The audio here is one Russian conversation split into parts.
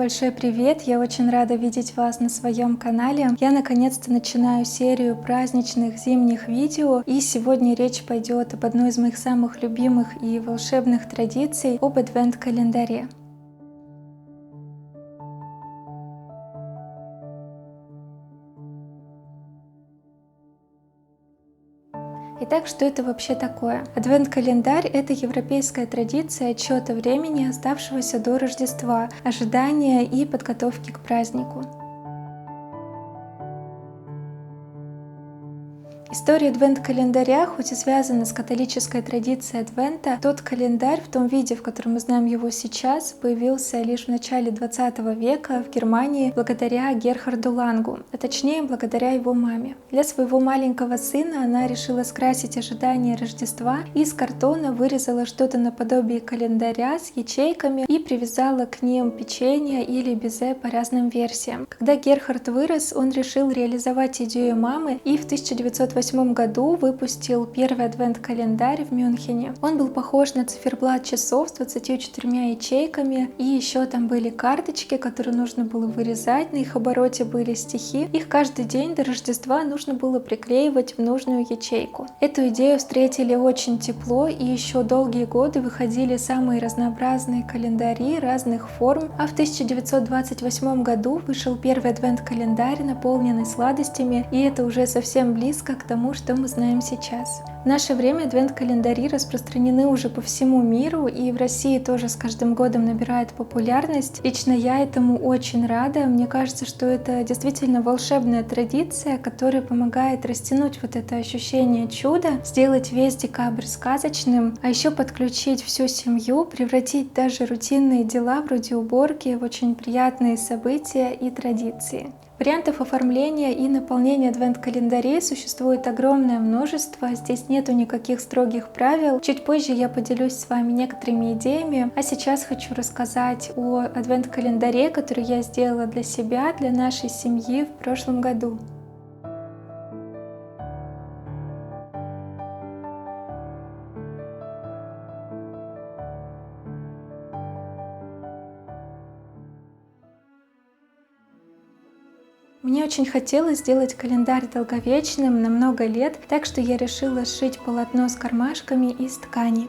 большой привет! Я очень рада видеть вас на своем канале. Я наконец-то начинаю серию праздничных зимних видео, и сегодня речь пойдет об одной из моих самых любимых и волшебных традиций, об адвент-календаре. Итак, что это вообще такое? Адвент-календарь — это европейская традиция отсчета времени, оставшегося до Рождества, ожидания и подготовки к празднику. История адвент-календаря, хоть и связана с католической традицией адвента, тот календарь в том виде, в котором мы знаем его сейчас, появился лишь в начале 20 века в Германии благодаря Герхарду Лангу, а точнее благодаря его маме. Для своего маленького сына она решила скрасить ожидание Рождества и из картона вырезала что-то наподобие календаря с ячейками и привязала к ним печенье или безе по разным версиям. Когда Герхард вырос, он решил реализовать идею мамы и в 1908 году выпустил первый адвент-календарь в Мюнхене. Он был похож на циферблат часов с 24 ячейками, и еще там были карточки, которые нужно было вырезать, на их обороте были стихи. Их каждый день до Рождества нужно было приклеивать в нужную ячейку. Эту идею встретили очень тепло, и еще долгие годы выходили самые разнообразные календари разных форм, а в 1928 году вышел первый адвент-календарь, наполненный сладостями, и это уже совсем близко к тому, что мы знаем сейчас. В наше время адвент-календари распространены уже по всему миру, и в России тоже с каждым годом набирает популярность. Лично я этому очень рада. Мне кажется, что это действительно волшебная традиция, которая помогает растянуть вот это ощущение чуда, сделать весь декабрь сказочным, а еще подключить всю семью, превратить даже рутинные дела вроде уборки в очень приятные события и традиции. Вариантов оформления и наполнения адвент-календарей существует огромное множество, здесь нету никаких строгих правил. Чуть позже я поделюсь с вами некоторыми идеями, а сейчас хочу рассказать о адвент-календаре, который я сделала для себя, для нашей семьи в прошлом году. Мне очень хотелось сделать календарь долговечным на много лет, так что я решила сшить полотно с кармашками из ткани.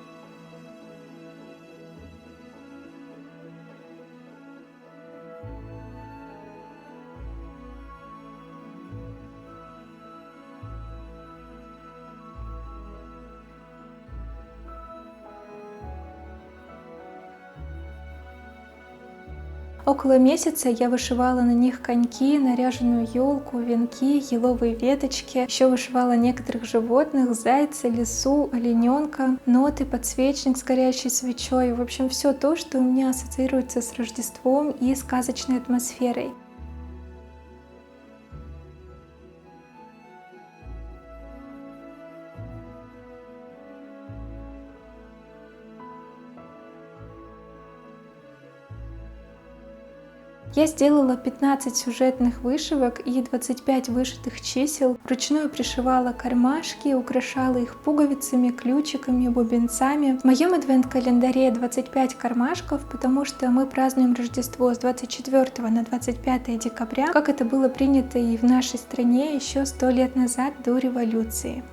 Около месяца я вышивала на них коньки, наряженную елку, венки, еловые веточки. Еще вышивала некоторых животных: зайца, лису, олененка, ноты, подсвечник с горящей свечой. В общем, все то, что у меня ассоциируется с Рождеством и сказочной атмосферой. Я сделала 15 сюжетных вышивок и 25 вышитых чисел. Вручную пришивала кармашки, украшала их пуговицами, ключиками, бубенцами. В моем адвент-календаре 25 кармашков, потому что мы празднуем Рождество с 24 на 25 декабря, как это было принято и в нашей стране еще 100 лет назад, до революции.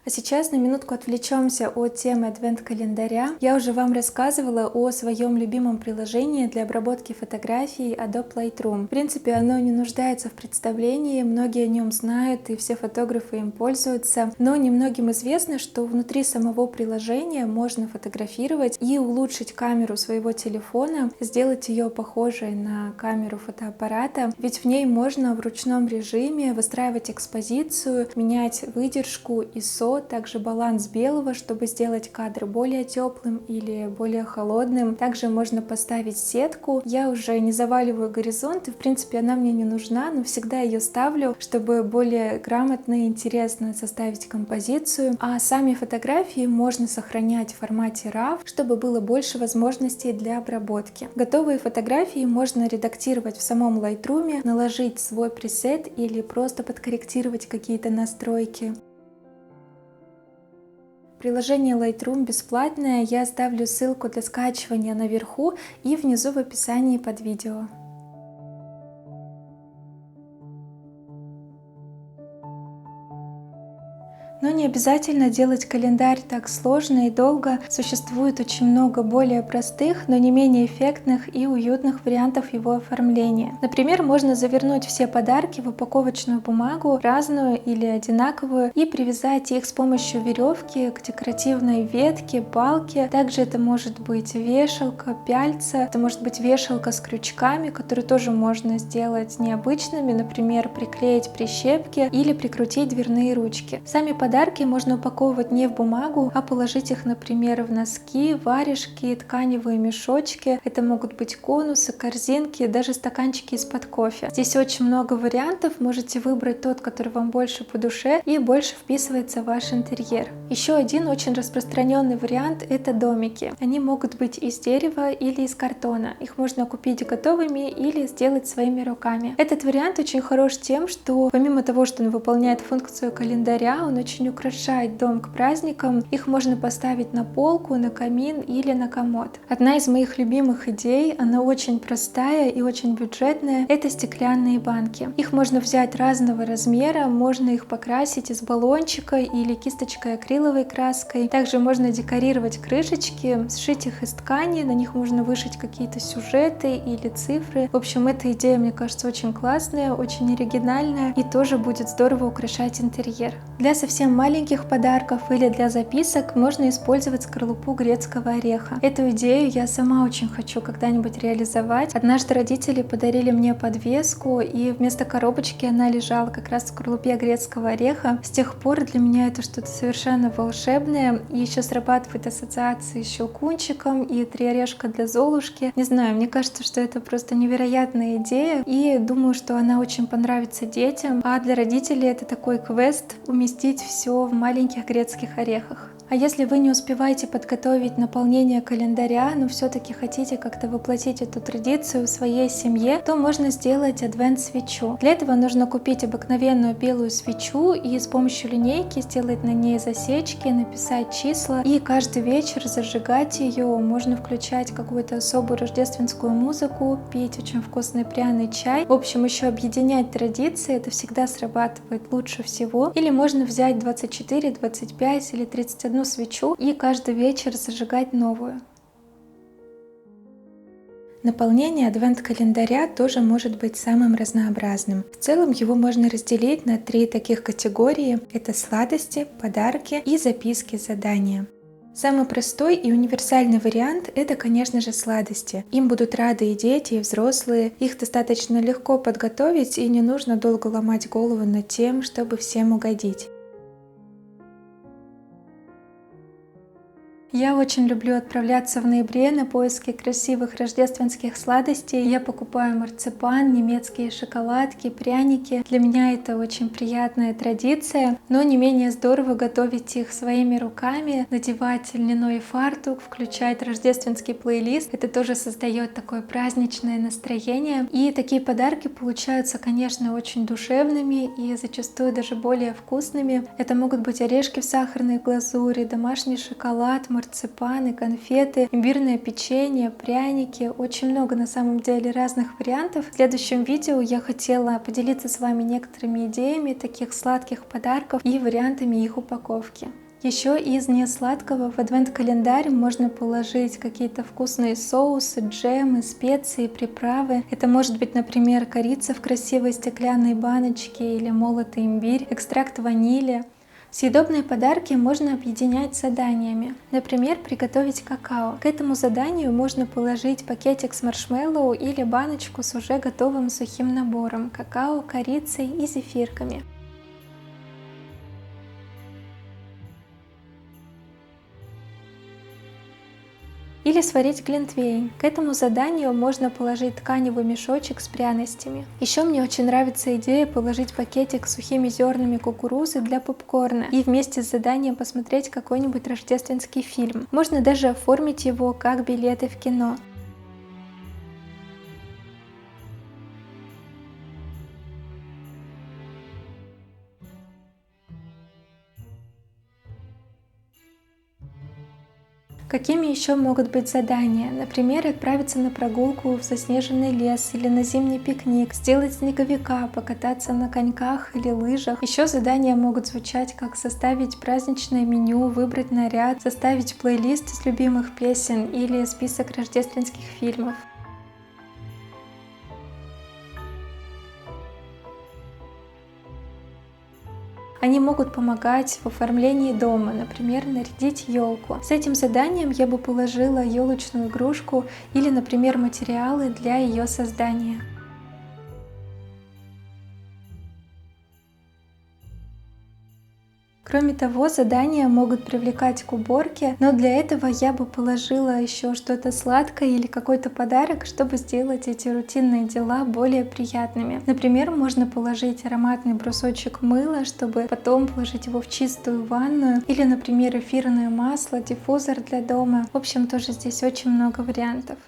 А сейчас на минутку отвлечемся от темы адвент-календаря. Я уже вам рассказывала о своем любимом приложении для обработки фотографий Adobe Lightroom. В принципе, оно не нуждается в представлении, многие о нем знают и все фотографы им пользуются. Но немногим известно, что внутри самого приложения можно фотографировать и улучшить камеру своего телефона, сделать ее похожей на камеру фотоаппарата. Ведь в ней можно в ручном режиме выстраивать экспозицию, менять выдержку, ISO, лицо, также баланс белого, чтобы сделать кадр более теплым или более холодным. Также можно поставить сетку. Я уже не заваливаю горизонт, и в принципе она мне не нужна, но всегда ее ставлю, чтобы более грамотно и интересно составить композицию. А сами фотографии можно сохранять в формате RAW, чтобы было больше возможностей для обработки. Готовые фотографии можно редактировать в самом Lightroom, наложить свой пресет или просто подкорректировать какие-то настройки. Приложение Lightroom бесплатное, я оставлю ссылку для скачивания наверху и внизу в описании под видео. Но не обязательно делать календарь так сложно и долго. Существует очень много более простых, но не менее эффектных и уютных вариантов его оформления. Например, можно завернуть все подарки в упаковочную бумагу, разную или одинаковую, и привязать их с помощью веревки к декоративной ветке, палке. Также это может быть вешалка, пяльца, это может быть вешалка с крючками, которые тоже можно сделать необычными, например, приклеить прищепки или прикрутить дверные ручки. Сами подарки можно упаковывать не в бумагу, а положить их, например, в носки, варежки, тканевые мешочки. Это могут быть конусы, корзинки, даже стаканчики из-под кофе. Здесь очень много вариантов, можете выбрать тот, который вам больше по душе и больше вписывается в ваш интерьер. Еще один очень распространенный вариант — это домики. Они могут быть из дерева или из картона. Их можно купить готовыми или сделать своими руками. Этот вариант очень хорош тем, что помимо того, что он выполняет функцию календаря, он очень украшает дом к праздникам. Их можно поставить на полку, на камин или на комод. Одна из моих любимых идей, она очень простая и очень бюджетная, это стеклянные банки. Их можно взять разного размера, можно их покрасить из баллончика или кисточкой акриловой краской. Также можно декорировать крышечки, сшить их из ткани, на них можно вышить какие-то сюжеты или цифры. В общем, эта идея, мне кажется, очень классная, очень оригинальная и тоже будет здорово украшать интерьер. Для совсем маленьких подарков или для записок можно использовать скорлупу грецкого ореха. Эту идею я сама очень хочу когда-нибудь реализовать. Однажды родители подарили мне подвеску, и вместо коробочки она лежала как раз в скорлупе грецкого ореха. С тех пор для меня это что-то совершенно волшебное. И еще срабатывает ассоциации с щелкунчиком и 3 орешка для Золушки. Не знаю, мне кажется, что это просто невероятная идея, и думаю, что она очень понравится детям. А для родителей это такой квест — уместить все в маленьких грецких орехах. А если вы не успеваете подготовить наполнение календаря, но все-таки хотите как-то воплотить эту традицию в своей семье, то можно сделать адвент-свечу. Для этого нужно купить обыкновенную белую свечу и с помощью линейки сделать на ней засечки, написать числа, и каждый вечер зажигать ее. Можно включать какую-то особую рождественскую музыку, пить очень вкусный пряный чай. В общем, еще объединять традиции, это всегда срабатывает лучше всего. Или можно взять 24, 25 или 31 свечу и каждый вечер зажигать новую. Наполнение адвент-календаря тоже может быть самым разнообразным. В целом его можно разделить на 3 таких категории. Это сладости, подарки и записки, задания. Самый простой и универсальный вариант — это, конечно же, сладости. Им будут рады и дети, и взрослые. Их достаточно легко подготовить, и не нужно долго ломать голову над тем, чтобы всем угодить. Я очень люблю отправляться в ноябре на поиски красивых рождественских сладостей. Я покупаю марципан, немецкие шоколадки, пряники. Для меня это очень приятная традиция, но не менее здорово готовить их своими руками, надевать льняной фартук, включать рождественский плейлист. Это тоже создает такое праздничное настроение. И такие подарки получаются, конечно, очень душевными и зачастую даже более вкусными. Это могут быть орешки в сахарной глазури, домашний шоколад, марципаны, конфеты, имбирное печенье, пряники. Очень много на самом деле разных вариантов. В следующем видео я хотела поделиться с вами некоторыми идеями таких сладких подарков и вариантами их упаковки. Еще из несладкого в адвент-календарь можно положить какие-то вкусные соусы, джемы, специи, приправы. Это может быть, например, корица в красивой стеклянной баночке или молотый имбирь, экстракт ванили. Съедобные подарки можно объединять с заданиями. Например, приготовить какао. К этому заданию можно положить пакетик с маршмеллоу или баночку с уже готовым сухим набором какао, корицей и зефирками. Или сварить глинтвейн. К этому заданию можно положить тканевый мешочек с пряностями. Еще мне очень нравится идея положить пакетик с сухими зернами кукурузы для попкорна и вместе с заданием посмотреть какой-нибудь рождественский фильм. Можно даже оформить его как билеты в кино. Какими еще могут быть задания? Например, отправиться на прогулку в заснеженный лес или на зимний пикник, сделать снеговика, покататься на коньках или лыжах. Еще задания могут звучать как составить праздничное меню, выбрать наряд, составить плейлист из любимых песен или список рождественских фильмов. Они могут помогать в оформлении дома, например, нарядить елку. С этим заданием я бы положила елочную игрушку или, например, материалы для ее создания. Кроме того, задания могут привлекать к уборке, но для этого я бы положила еще что-то сладкое или какой-то подарок, чтобы сделать эти рутинные дела более приятными. Например, можно положить ароматный брусочек мыла, чтобы потом положить его в чистую ванную, или, например, эфирное масло, диффузор для дома. В общем, тоже здесь очень много вариантов.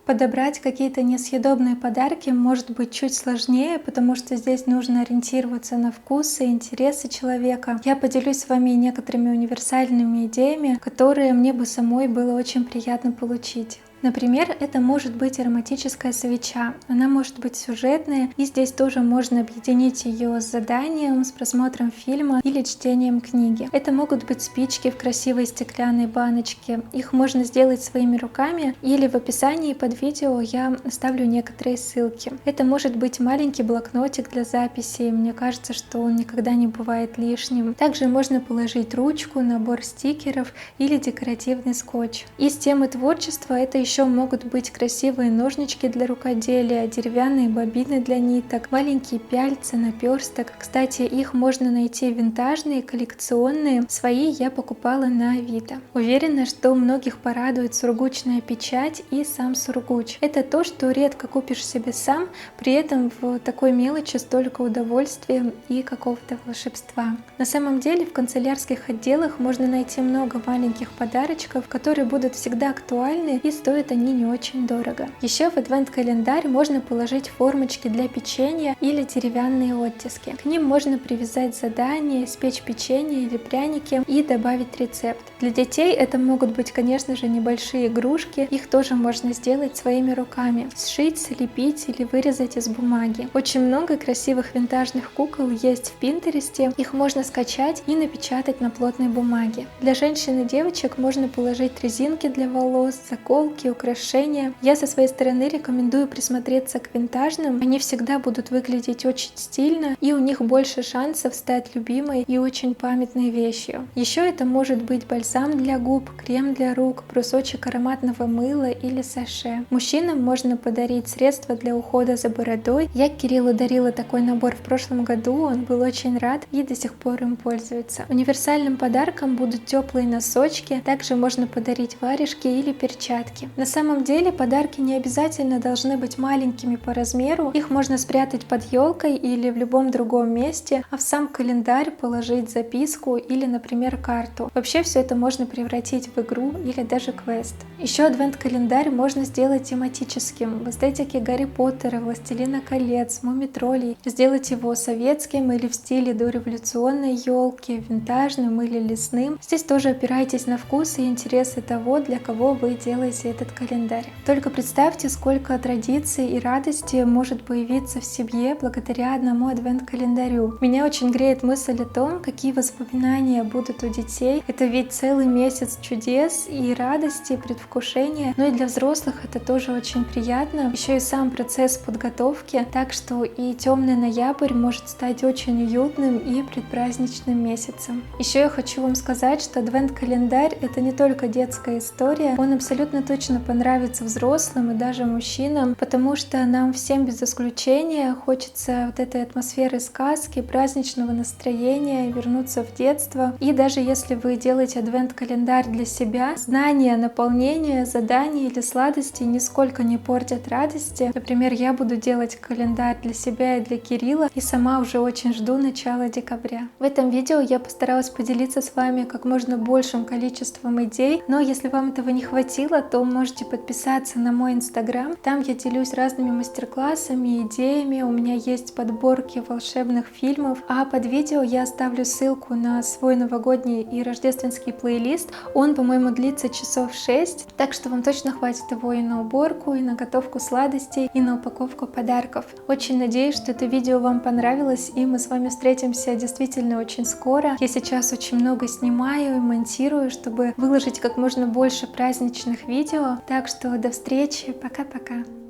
Подобрать какие-то несъедобные подарки может быть чуть сложнее, потому что здесь нужно ориентироваться на вкусы и интересы человека. Я поделюсь с вами некоторыми универсальными идеями, которые мне бы самой было очень приятно получить. Например, это может быть ароматическая свеча. Она может быть сюжетная, и здесь тоже можно объединить ее с заданием, с просмотром фильма или чтением книги. Это могут быть спички в красивой стеклянной баночке. Их можно сделать своими руками, или в описании под видео я оставлю некоторые ссылки. Это может быть маленький блокнотик для записей. Мне кажется, что он никогда не бывает лишним. Также можно положить ручку, набор стикеров или декоративный скотч. Из темы творчества это еще могут быть красивые ножнички для рукоделия, деревянные бобины для ниток, маленькие пяльцы, наперсток. Кстати, их можно найти винтажные, коллекционные. Свои я покупала на Авито. Уверена, что многих порадует сургучная печать и сам сургуч. Это то, что редко купишь себе сам, при этом в такой мелочи столько удовольствия и какого-то волшебства. На самом деле в канцелярских отделах можно найти много маленьких подарочков, которые будут всегда актуальны и стоят они не очень дорого. Еще в адвент-календарь можно положить формочки для печенья или деревянные оттиски. К ним можно привязать задание, испечь печенье или пряники и добавить рецепт. Для детей это могут быть, конечно же, небольшие игрушки. Их тоже можно сделать своими руками. Сшить, слепить или вырезать из бумаги. Очень много красивых винтажных кукол есть в Пинтересте. Их можно скачать и напечатать на плотной бумаге. Для женщин и девочек можно положить резинки для волос, заколки, украшения. Я со своей стороны рекомендую присмотреться к винтажным. Они всегда будут выглядеть очень стильно, и у них больше шансов стать любимой и очень памятной вещью. Еще это может быть бальзам для губ, крем для рук, брусочек ароматного мыла или саше. Мужчинам можно подарить средства для ухода за бородой. Я Кириллу дарила такой набор в прошлом году, он был очень рад и до сих пор им пользуется. Универсальным подарком будут теплые носочки, также можно подарить варежки или перчатки. На самом деле подарки не обязательно должны быть маленькими по размеру, их можно спрятать под елкой или в любом другом месте, а в сам календарь положить записку или, например, карту. Вообще все это можно превратить в игру или даже квест. Еще адвент-календарь можно сделать тематическим, в эстетике Гарри Поттера, Властелина колец, Мумий-троллей. Сделать его советским или в стиле дореволюционной елки, винтажным или лесным. Здесь тоже опирайтесь на вкус и интересы того, для кого вы делаете этот календарь. Только представьте, сколько традиций и радости может появиться в семье благодаря одному адвент-календарю. Меня очень греет мысль о том, какие воспоминания будут у детей. Это ведь целый месяц чудес и радости, предвкушения. Но и для взрослых это тоже очень приятно. Еще и сам процесс подготовки. Так что и темный ноябрь может стать очень уютным и предпраздничным месяцем. Еще я хочу вам сказать, что адвент-календарь это не только детская история. Он абсолютно точно точно понравится взрослым и даже мужчинам, потому что нам всем без исключения хочется вот этой атмосферы сказки, праздничного настроения, вернуться в детство. И даже если вы делаете адвент-календарь для себя, знание, наполнение, задания или сладости нисколько не портят радости. Например, я буду делать календарь для себя и для Кирилла, и сама уже очень жду начала декабря. В этом видео я постаралась поделиться с вами как можно большим количеством идей, но если вам этого не хватило, то можете подписаться на мой инстаграм. Там я делюсь разными мастер-классами, идеями, у меня есть подборки волшебных фильмов, а под видео я оставлю ссылку на свой новогодний и рождественский плейлист. Он, по-моему, длится часов 6, так что вам точно хватит его и на уборку, и на готовку сладостей, и на упаковку подарков. Очень надеюсь, что это видео вам понравилось, и мы с вами встретимся действительно очень скоро. Я сейчас очень много снимаю и монтирую, чтобы выложить как можно больше праздничных видео. Так что до встречи, пока-пока!